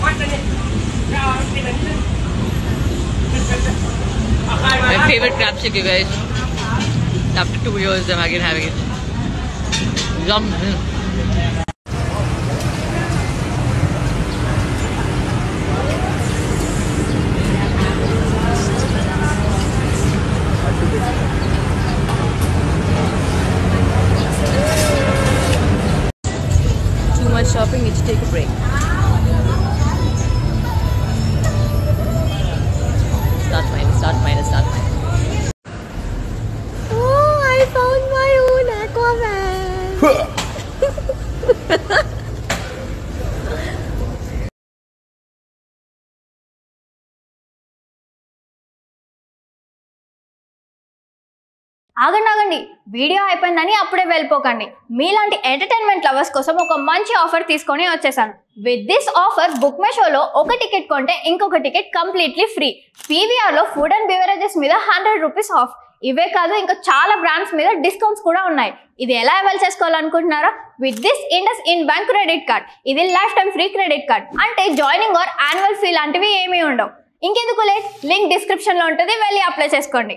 My favorite crab stick, you guys. After 2 years, I'm again having it. Yum. Too much shopping, need to take a break. Start mine. Oh, I found my own Aquaman. ఆగండి video అయిపోయిందని అప్పుడే వెళ్ళిపోకండి. మీలాంటి entertainment lovers కోసం ఒక మంచి offer తీసుకొని వచ్చేసాను. With this offer book my షోలో ఒక టికెట్ కొంటే ఇంకొక టికెట్ కంప్లీట్లీ ఫ్రీ. పీవీఆర్లో ఫుడ్ అండ్ బెవరేజెస్ మీద 100 రూపీస్ ఆఫ్. ఇవే కాదు ఇంకా చాలా బ్రాండ్స్ మీద డిస్కౌంట్స్ కూడా ఉన్నాయి. ఇది ఎలా అవైల్ చేసుకోవాలనుకుంటున్నారా? With this IndusInd bank credit card. ఇది lifetime free credit card. అంటే జాయినింగ్ ఆర్ యాన్యువల్ ఫీ లాంటివి ఏమీ ఉండవు. ఇంకెందుకు లేట్, లింక్ డిస్క్రిప్షన్లో ఉంటుంది, వెళ్ళి అప్లై చేసుకోండి.